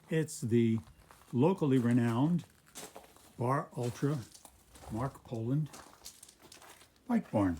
It's the locally renowned Bar Ultra Marc Poland Bike Barn.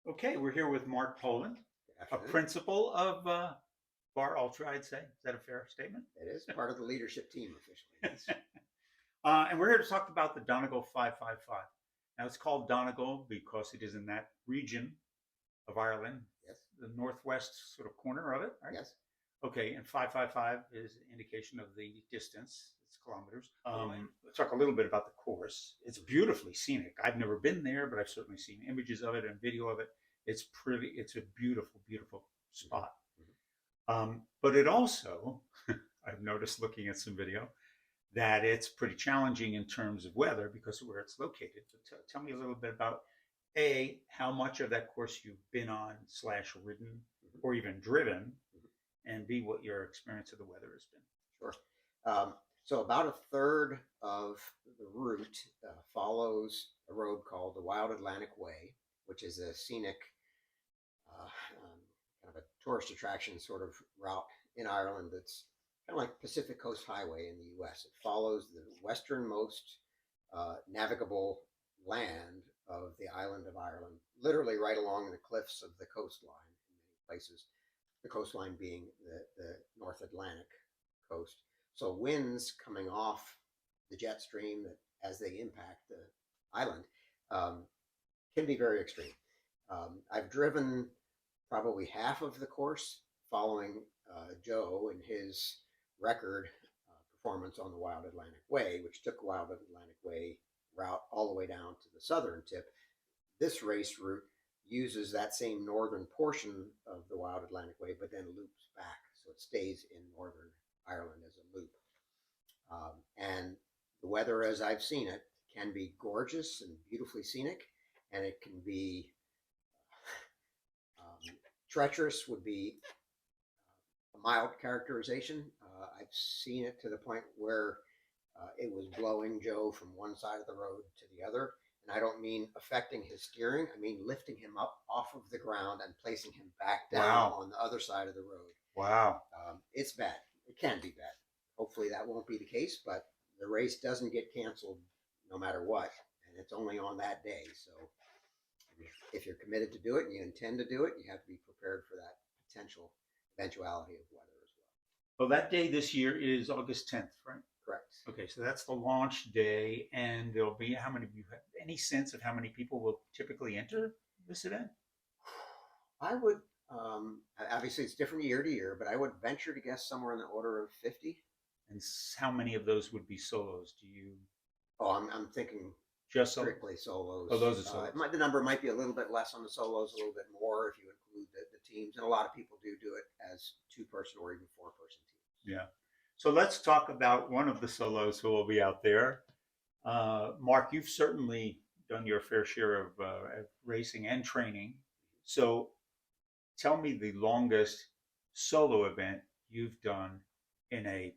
Okay, we're here with Marc Poland, a principal of Bar Ultra, I'd say. Is that a fair statement? It is part of the leadership team officially. Yes. And we're here to talk about the Donegal 555. Now, it's called Donegal because it is in that region of Ireland, Yes. the northwest sort of corner of it, right? Yes. Okay, and 555 is an indication of the distance. It's kilometers. Let's talk a little bit about the course. It's beautifully scenic. I've never been there, but I've certainly seen images of it and video of it. It's pretty. It's a beautiful, beautiful spot. But it also, I've noticed looking at some video, that it's pretty challenging in terms of weather because of where it's located. So tell me a little bit about A, how much of that course you've been on / ridden or even driven, and B, what your experience of the weather has been. Sure. So about a third of the route follows a road called the Wild Atlantic Way, which is a scenic kind of a tourist attraction sort of route in Ireland that's kind of like Pacific Coast Highway in the U.S. It follows the westernmost navigable land of the island of Ireland, literally right along the cliffs of the coastline in many places, the coastline being the North Atlantic coast. So winds coming off the jet stream that as they impact the island can be very extreme. I've driven probably half of the course following Joe and his record performance on the Wild Atlantic Way, which took Wild Atlantic Way route all the way down to the southern tip. This race route uses that same northern portion of the Wild Atlantic Way, but then loops back. So it stays in Northern Ireland as a loop. And the weather, as I've seen it, can be gorgeous and beautifully scenic, and it can be treacherous, would be a mild characterization. I've seen it to the point where it was blowing Joe from one side of the road to the other. And I don't mean affecting his steering. I mean lifting him up off of the ground and placing him back down on the other side of the road. Wow. It's bad. It can be bad. Hopefully that won't be the case, but the race doesn't get canceled no matter what. And it's only on that day. So if you're committed to do it and you intend to do it, you have to be prepared for that potential eventuality of weather as well. Well, that day this year is August 10th, right? Correct. Okay, so that's the launch day, and there'll be how many? You have any sense of how many people will typically enter this event? I would obviously it's different year to year, but I would venture to guess somewhere in the order of 50. And how many of those would be solos? Do you? Oh, I'm thinking just strictly solos. Oh, those are solos. The number might be a little bit less on the solos, a little bit more if you include the teams, and a lot of people do it as 2-person or even 4-person teams. Yeah. So let's talk about one of the solos who will be out there. Marc, you've certainly done your fair share of racing and training. So tell me the longest solo event you've done in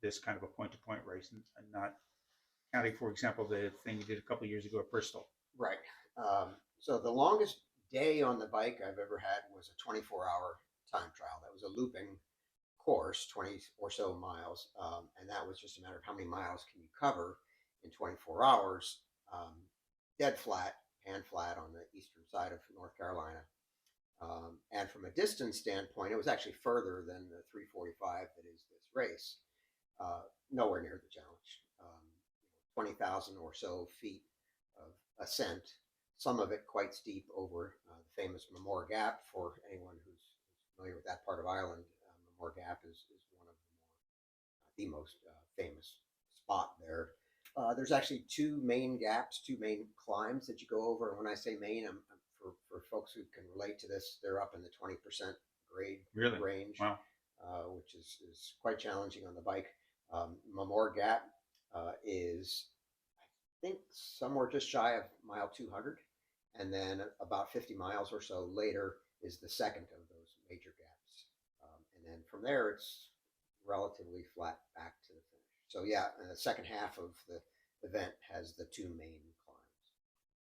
this kind of a point-to-point race, and not counting, for example, the thing you did a couple of years ago at Bristol. Right. So the longest day on the bike I've ever had was a 24-hour time trial. That was a looping course, 20 or so miles, and that was just a matter of how many miles can you cover in 24 hours, dead flat, pan flat on the eastern side of North Carolina. And from a distance standpoint, it was actually further than the 345 that is this race. Nowhere near the challenge. 20,000 or so feet of ascent, some of it quite steep over the famous Mamore Gap. For anyone who's familiar with that part of Ireland, Mamore Gap is one of the most famous spot there. There's actually 2 main gaps, 2 main climbs that you go over. And when I say main, for folks who can relate to this, they're up in the 20% grade range, wow. Which is quite challenging on the bike. Mamore Gap is, I think, somewhere just shy of mile 200. And then about 50 miles or so later is the second of those major gaps. And then from there, it's relatively flat back to the finish. So yeah, in the second half of the event has the two main climbs.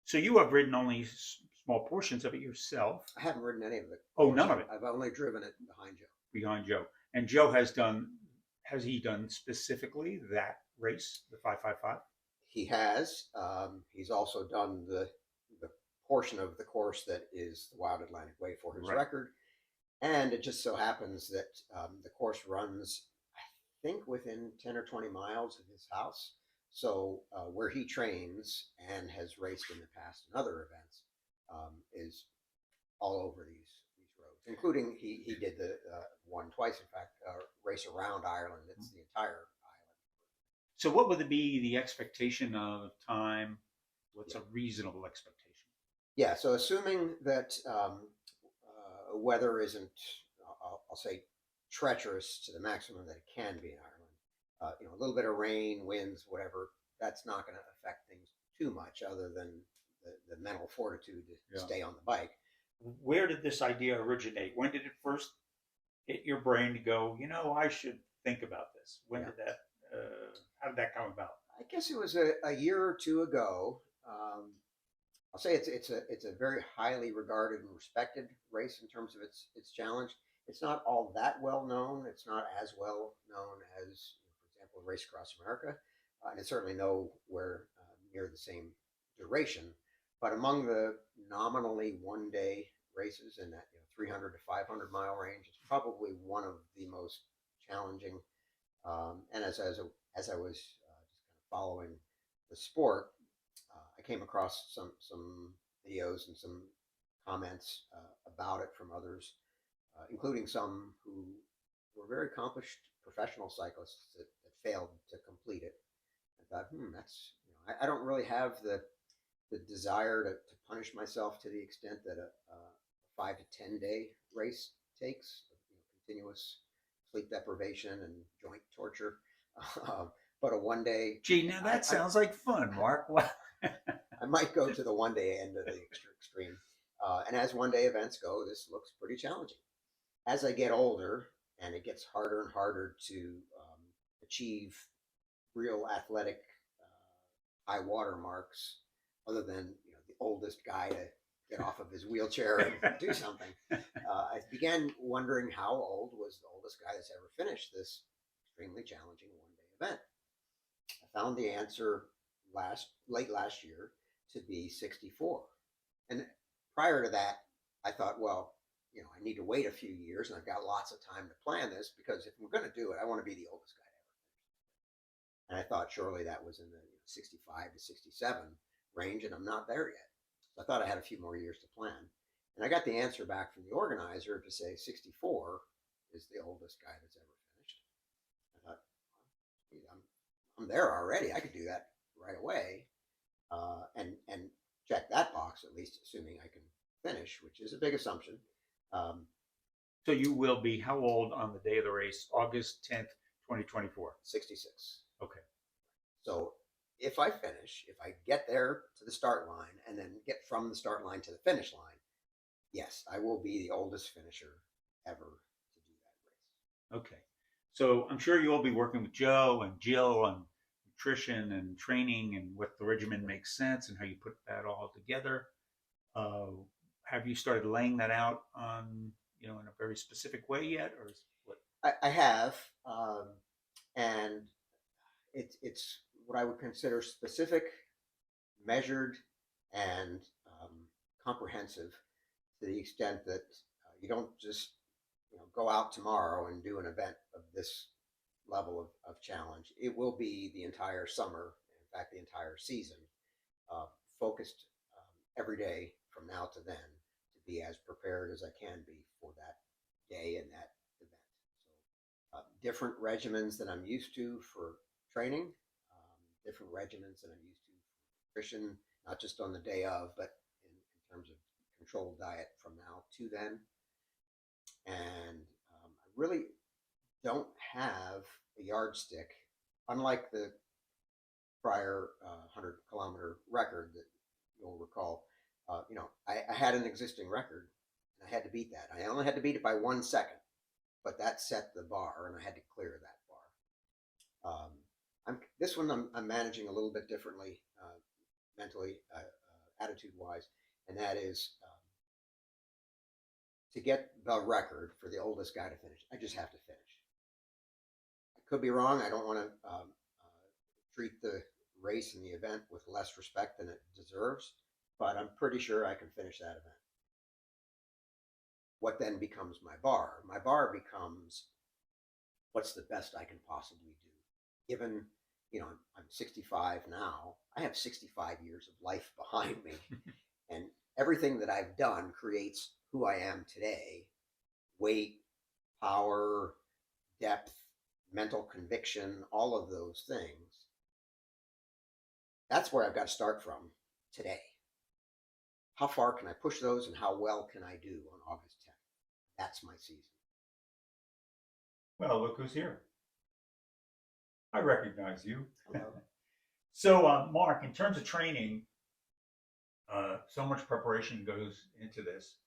So you have ridden only small portions of it yourself. I haven't ridden any of the Oh, course. none of it I've only driven it behind Joe. behind Joe. And Joe has done. Has he done specifically that race, the 555? He has. He's also done the portion of the course that is the Wild Atlantic Way for his Right. record. And it just so happens that the course runs, I think, within 10 or 20 miles of his house. So where he trains and has raced in the past in other events is all over these roads, including he did the one twice, in fact, race around Ireland. It's the entire island. So what would be the expectation of time? What's a reasonable expectation? Yeah, so assuming that weather isn't, I'll say, treacherous to the maximum that it can be in Ireland, a little bit of rain, winds, whatever, that's not going to affect things too much other than the mental fortitude to stay on the bike. Where did this idea originate? When did it first hit your brain to go, I should think about this? When did that, how did that come about? I guess it was a year or two ago. I'll say it's a very highly regarded and respected race in terms of its challenge. It's not all that well known. It's not as well known as, for example, Race Across America, and it's certainly nowhere near the same duration. But among the nominally one-day races in that 300 to 500 mile range, it's probably one of the most challenging. And as I was just kind of following the sport, I came across some videos and some comments about it from others, including some who were very accomplished professional cyclists that failed to complete it. I thought, that's I don't really have the desire to punish myself to the extent that a 5 to 10 day race takes, continuous sleep deprivation and joint torture. But a 1 day. Gee, now that sounds like fun, Mark. I might go to the 1 day end of the extreme. And as 1 day events go, this looks pretty challenging. As I get older and it gets harder and harder to achieve real athletic high water marks, other than the oldest guy to get off of his wheelchair and do something, I began wondering how old was the oldest guy that's ever finished this extremely challenging 1 day event. I found the answer late last year to be 64. And prior to that, I thought, well, I need to wait a few years and I've got lots of time to plan this, because if we're going to do it, I want to be the oldest guy ever. And I thought surely that was in the 65 to 67 range, and I'm not there yet. So I thought I had a few more years to plan. And I got the answer back from the organizer to say 64 is the oldest guy that's ever finished. I thought, I'm there already. I could do that right away, and check that box, at least assuming I can finish, which is a big assumption. So you will be how old on the day of the race, August 10th, 2024? 66. Okay. So if I finish, if I get there to the start line and then get from the start line to the finish line, yes, I will be the oldest finisher ever to do that race. Okay. So I'm sure you'll be working with Joe and Jill on nutrition and training and what the regimen makes sense and how you put that all together. Have you started laying that out on, in a very specific way yet, or is what? I have, and it's what I would consider specific, measured, and comprehensive, to the extent that you don't just go out tomorrow and do an event of this level of challenge. It will be the entire summer, in fact, the entire season, focused every day from now to then, to be as prepared as I can be for that day and that event. So different regimens than I'm used to for training, different regimens that I'm used to for nutrition, not just on the day of, but in terms of controlled diet from now to then. And I really don't have a yardstick, unlike the prior 100-kilometer record that you'll recall. I had an existing record, and I had to beat that. I only had to beat it by 1 second, but that set the bar, and I had to clear that bar. This one I'm managing a little bit differently, mentally, attitude wise, and that is to get the record for the oldest guy to finish. I just have to finish. I could be wrong. I don't want to treat the race and the event with less respect than it deserves, but I'm pretty sure I can finish that event. What then becomes my bar? My bar becomes what's the best I can possibly do. Given, I'm 65 now, I have 65 years of life behind me, and everything that I've done creates who I am today. Weight, power, depth, mental conviction, all of those things. That's where I've got to start from today. How far can I push those, and how well can I do on August 10th? That's my season. Well, look who's here. I recognize you. Hello. So, Mark, in terms of training, so much preparation goes into this.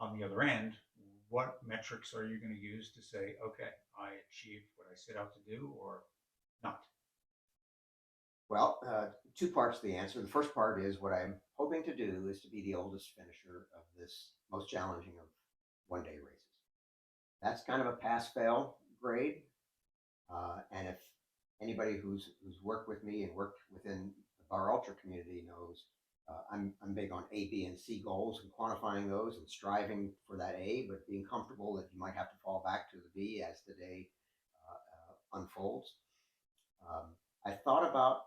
On the other end, what metrics are you going to use to say, okay, I achieved what I set out to do or not? Well, two parts to the answer. The first part is what I'm hoping to do is to be the oldest finisher of this most challenging of one-day races. That's kind of a pass-fail grade. And if anybody who's worked with me and worked within the Bar Ultra community knows, I'm big on A, B, and C goals and quantifying those and striving for that A, but being comfortable that you might have to fall back to the B as the day unfolds. I thought about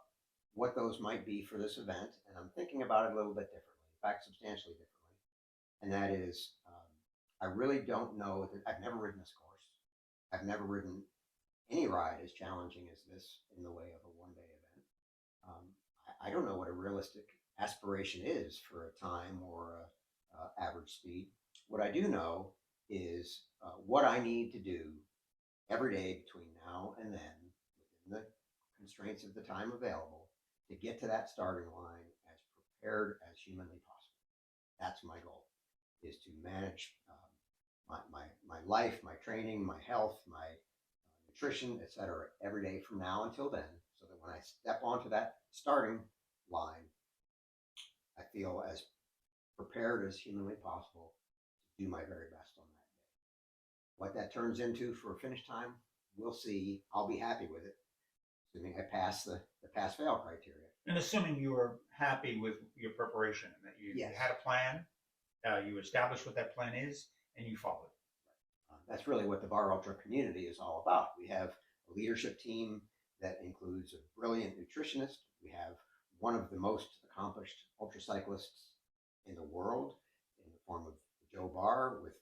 what those might be for this event, and I'm thinking about it a little bit differently, in fact, substantially differently. And that is, I really don't know that I've never ridden this course. I've never ridden any ride as challenging as this in the way of a one-day event. I don't know what a realistic aspiration is for a time or a average speed. What I do know is what I need to do every day between now and then, within the constraints of the time available, to get to that starting line as prepared as humanly possible. That's my goal, is to manage my life, my training, my health, my nutrition, etc., every day from now until then, so that when I step onto that starting line, I feel as prepared as humanly possible to do my very best on that day. What that turns into for a finish time, we'll see. I'll be happy with it, assuming I pass the pass-fail criteria. And assuming you were happy with your preparation and that you Yes. had a plan, you established what that plan is, and you followed. That's really what the Bar Ultra community is all about. We have a leadership team that includes a brilliant nutritionist. We have one of the most accomplished ultra cyclists in the world in the form of Joe Barr, with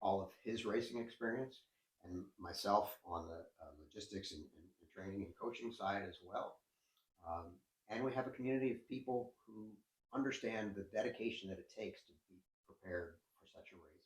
all of his racing experience, and myself on the logistics and training and coaching side as well. And we have a community of people who understand the dedication that it takes to be prepared for such a race.